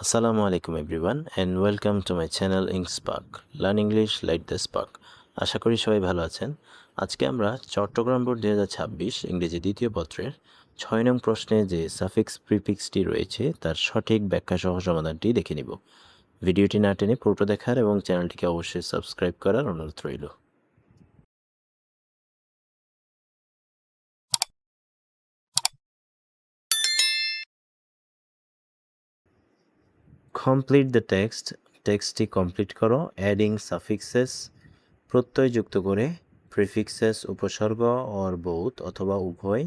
Assalamu alaikum everyone and welcome to my channel Inkspark. Learn English like the spark. আশা করি সবাই ভালো আছেন। আজকে আমরা চট্টগ্রাম বোর্ড 2026 ইংরেজি দ্বিতীয় পত্রের 6 নং প্রশ্নে যে সাফিক্স প্রিফিক্সটি রয়েছে তার সঠিক ব্যাখ্যা সহ সমাধানটি দেখে নিব। ভিডিওটি না টেনে পুরোটা দেখার এবং চ্যানেলটিকে অবশ্যই সাবস্ক্রাইব করার অনুরোধ রইল। কমপ্লিট দ্য টেক্সটটি কমপ্লিট করো। অ্যাডিং সাফিক্সেস, প্রত্যয় যুক্ত করে, প্রিফিক্সেস উপসর্গ অর বোথ অথবা উভয়,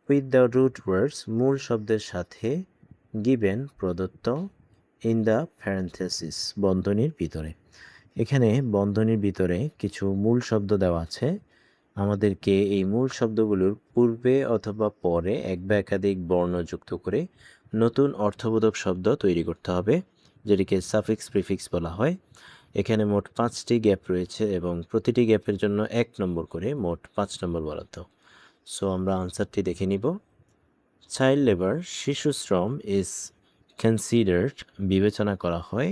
উইথ দ্য রুট ওয়ার্ডস মূল শব্দের সাথে, গিভেন প্রদত্ত, ইন দ্য প্যারেন্থেসিস বন্ধনীর ভিতরে। এখানে বন্ধনীর ভিতরে কিছু মূল শব্দ দেওয়া আছে। আমাদেরকে এই মূল শব্দগুলোর পূর্বে অথবা পরে এক বা একাধিক বর্ণ যুক্ত করে নতুন অর্থবোধক শব্দ তৈরি করতে হবে, যেটিকে সাফিক্স প্রিফিক্স বলা হয়। এখানে মোট 5টি গ্যাপ রয়েছে এবং প্রতিটি গ্যাপের জন্য 1 নম্বর করে মোট 5 নম্বর বরাদ্দ। সো আমরা আনসারটি দেখে নিব। চাইল্ড লেবার, শিশু শ্রম, ইজ কনসিডার্ড বিবেচনা করা হয়,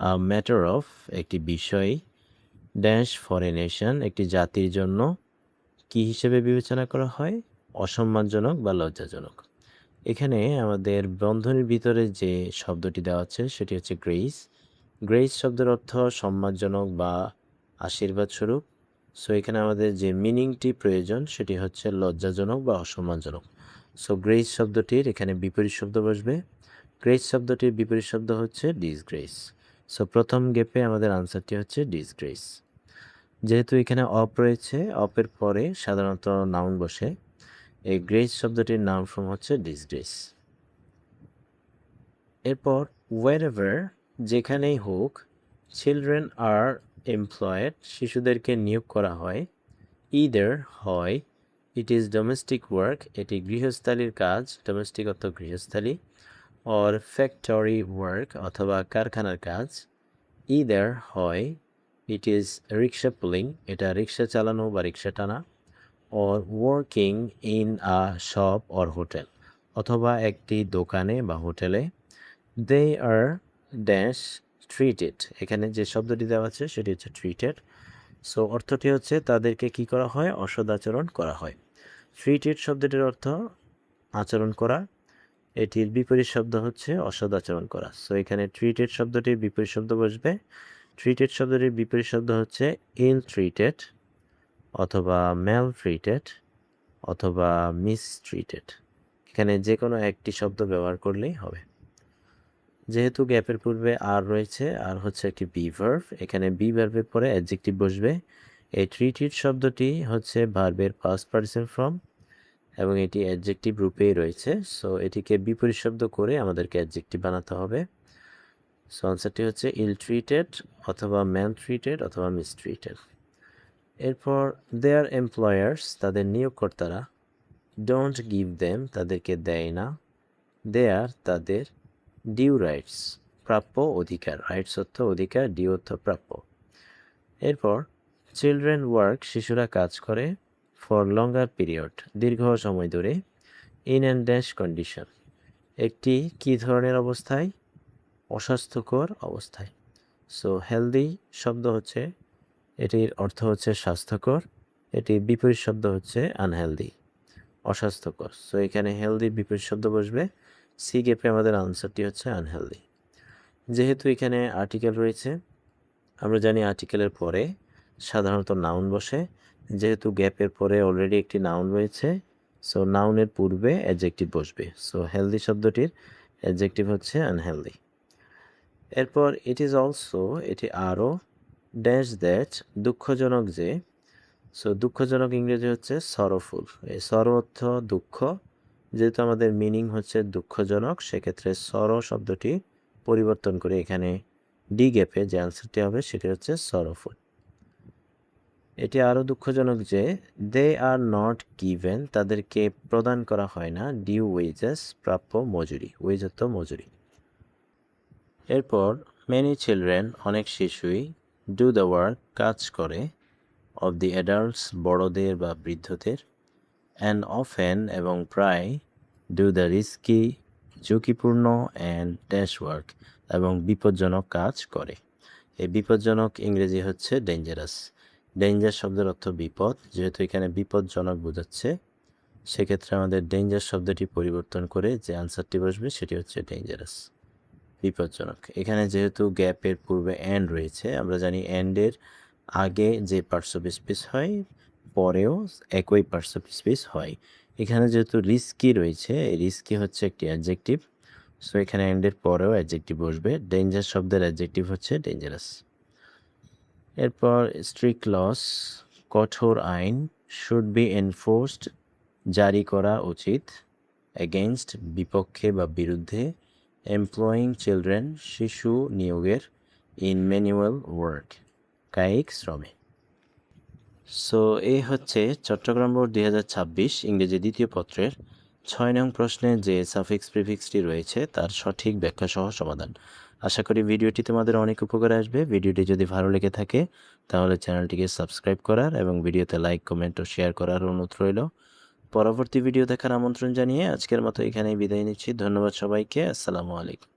আ ম্যাটার অফ একটি বিষয়, ড্যাশ ফর এ নেশন একটি জাতির জন্য, কি হিসেবে বিবেচনা করা হয়, অসম্মানজনক বা লজ্জাজনক। এখানে আমাদের বন্ধনীর ভিতরে যে শব্দটি দেওয়া আছে সেটি হচ্ছে গ্রেস। গ্রেস শব্দের অর্থ সম্মানজনক বা আশীর্বাদ স্বরূপ। সো এখানে আমাদের যে মিনিংটি প্রয়োজন সেটি হচ্ছে লজ্জাজনক বা অসম্মানজনক। সো গ্রেস শব্দটির এখানে বিপরীত শব্দ বসবে। গ্রেস শব্দটির বিপরীত শব্দ হচ্ছে ডিসগ্রেস। সো প্রথম গেপে আমাদের আনসারটি হচ্ছে ডিসগ্রেস। যেহেতু এখানে অপ রয়েছে, অপের পরে সাধারণত নাউন বসে, এই গ্রেস শব্দটির নাউন ফর্ম হচ্ছে ডিসগ্রেস। এরপর ওয়েরএভার যেখানেই হোক, চিলড্রেন আর এমপ্লয়েড শিশুদেরকে নিয়োগ করা হয়, ইদার হয়, ইট ইজ ডোমেস্টিক ওয়ার্ক এটি গৃহস্থালির কাজ, ডোমেস্টিক অর্থ গৃহস্থালি, অর ফ্যাক্টরি ওয়ার্ক অথবা কারখানার কাজ, ইদার হয়, ইট ইজ রিক্সা পুলিং এটা রিক্সা চালানো বা রিক্সা টানা, or working in a shop or hotel অথবা একটি দোকানে বা হোটেলে। দে আর ড্যাশ ট্রিটেড এখানে যে শব্দটি দেওয়া আছে সেটি হচ্ছে ট্রিটেড। সো অর্থটি হচ্ছে তাদেরকে কি করা হয়, অসদাচরণ করা হয়। ট্রিটেড শব্দটির অর্থ আচরণ করা, এটির বিপরীত শব্দ হচ্ছে অসদাচরণ করা। সো এখানে ট্রিটেড শব্দটির বিপরীত শব্দ বসবে। ট্রিটেড শব্দটির বিপরীত শব্দ হচ্ছে ইল ট্রিটেড অথবা ম্যাল ট্রিটেড অথবা মিস ট্রিটেড। এখানে যে কোনো একটি শব্দ ব্যবহার করলেই হবে। যেহেতু গ্যাপের পূর্বে আর রয়েছে, আর হচ্ছে একটি বি ভার্ব, এখানে বি ভার্বের পরে অ্যাডজেক্টিভ বসবে। এই ট্রিটেড শব্দটি হচ্ছে ভার্বের ফার্স্ট পারসন ফর্ম এবং এটি অ্যাডজেক্টিভ রূপেই রয়েছে। সো এটিকে বিপরীত শব্দ করে আমাদেরকে অ্যাডজেক্টিভ বানাতে হবে। সো আনসারটি হচ্ছে ইল ট্রিটেড অথবা ম্যাল ট্রিটেড অথবা মিস ট্রিটেড। এরপর দেয়ার এমপ্লয়ার্স তাদের নিয়োগকর্তারা, ডোন্ট গিভ দেম তাদেরকে দেয় না, দেয়ার তাদের, ডিউ রাইটস প্রাপ্য অধিকার, রাইটস অর্থ অধিকার, ডিউ অর্থ প্রাপ্য। এরপর চিলড্রেন ওয়ার্ক শিশুরা কাজ করে, ফর লঙ্গার পিরিয়ড দীর্ঘ সময় ধরে, ইন অ্যান্ড ড্যাশ কন্ডিশন একটি কী ধরনের অবস্থায়, অস্বাস্থ্যকর অবস্থায়। সো হেলদি শব্দ হচ্ছে, এটির অর্থ হচ্ছে স্বাস্থ্যকর, এটির বিপরীত শব্দ হচ্ছে আনহেলদি, অস্বাস্থ্যকর। সো এখানে হেলদির বিপরীত শব্দ বসবে। সি গ্যাপে আমাদের আনসারটি হচ্ছে আনহেলদি। যেহেতু এখানে আর্টিকেল রয়েছে, আমরা জানি আর্টিকেলের পরে সাধারণত নাউন বসে। যেহেতু গ্যাপের পরে অলরেডি একটি নাউন রয়েছে, সো নাউনের পূর্বে অ্যাডজেক্টিভ বসবে। সো হেলদি শব্দটির অ্যাডজেক্টিভ হচ্ছে আনহেলদি। এরপর ইট ইজ অলসো এটি আরও, ড্যাশ দ্যাট দুঃখজনক যে। সো দুঃখজনক ইংরেজি হচ্ছে সরোফুল। এই সরো অর্থ দুঃখ, যেহেতু আমাদের মিনিং হচ্ছে দুঃখজনক, সেক্ষেত্রে সরো শব্দটি পরিবর্তন করে এখানে ডি গ্যাপে যে আনসারটি হবে সেটি হচ্ছে সরোফুল। এটি আরও দুঃখজনক যে দে আর নট গিভেন তাদেরকে প্রদান করা হয় না, ডিউ ওয়েজেস প্রাপ্য মজুরি, ওয়েজ অর্থ মজুরি। এরপর মেনি চিলড্রেন অনেক শিশুই, ডু দ্য ওয়ার্ক কাজ করে, অফ দি অ্যাডাল্টস বড়দের বা বৃদ্ধদের, অ্যান্ড অফেন এবং প্রায়, ডু দ্য রিস্কি ঝুঁকিপূর্ণ অ্যান্ড ড্যাশ ওয়ার্ক এবং বিপজ্জনক কাজ করে। এই বিপজ্জনক ইংরেজি হচ্ছে ডেঞ্জারাস। ডেঞ্জার শব্দের অর্থ বিপদ, যেহেতু এখানে বিপজ্জনক বোঝাচ্ছে সেক্ষেত্রে আমাদের ডেঞ্জার শব্দটি পরিবর্তন করে যে আনসারটি বসবে সেটি হচ্ছে ডেঞ্জারাস, বিপজ্জনক। এখানে যেহেতু গ্যাপের পূর্বে অ্যান্ড রয়েছে, আমরা জানি অ্যান্ডের আগে যে পার্টস অফ স্পিচ হয় পরেও একই পার্টস অফ স্পিচ হয়। এখানে যেহেতু রিস্কি রয়েছে, রিস্কি হচ্ছে একটি অ্যাডজেক্টিভ, সো এখানে অ্যান্ডের পরেও অ্যাডজেক্টিভ বসবে। ডেঞ্জার শব্দের অ্যাডজেক্টিভ হচ্ছে ডেঞ্জারাস। এরপর স্ট্রিক্ট লস, কঠোর আইন, শুড বি এনফোর্সড, জারি করা উচিত, এগেইনস্ট বিপক্ষে বা বিরুদ্ধে, এমপ্লয়িং চিলড্রেন শিশু নিয়োগের, ইন ম্যানুয়াল ওয়ার্ক কায়িক শ্রমে। সো এই হচ্ছে চট্টগ্রাম বোর্ড 2026 ইংরেজি দ্বিতীয় পত্রের 6 নং প্রশ্নে যে সাফিক্স প্রিফিক্সটি রয়েছে তার সঠিক ব্যাখ্যা সহ সমাধান। আশা করি ভিডিওটি তোমাদের অনেক উপকারে আসবে। ভিডিওটি যদি ভালো লেগে থাকে তাহলে চ্যানেলটিকে সাবস্ক্রাইব করার এবং ভিডিওতে লাইক, কমেন্ট ও শেয়ার করার অনুরোধ রইল। পরবর্তী ভিডিও দেখার আমন্ত্রণ জানিয়ে আজকের মতো এখানেই বিদায় নিচ্ছি। ধন্যবাদ সবাইকে। আসসালামু আলাইকুম।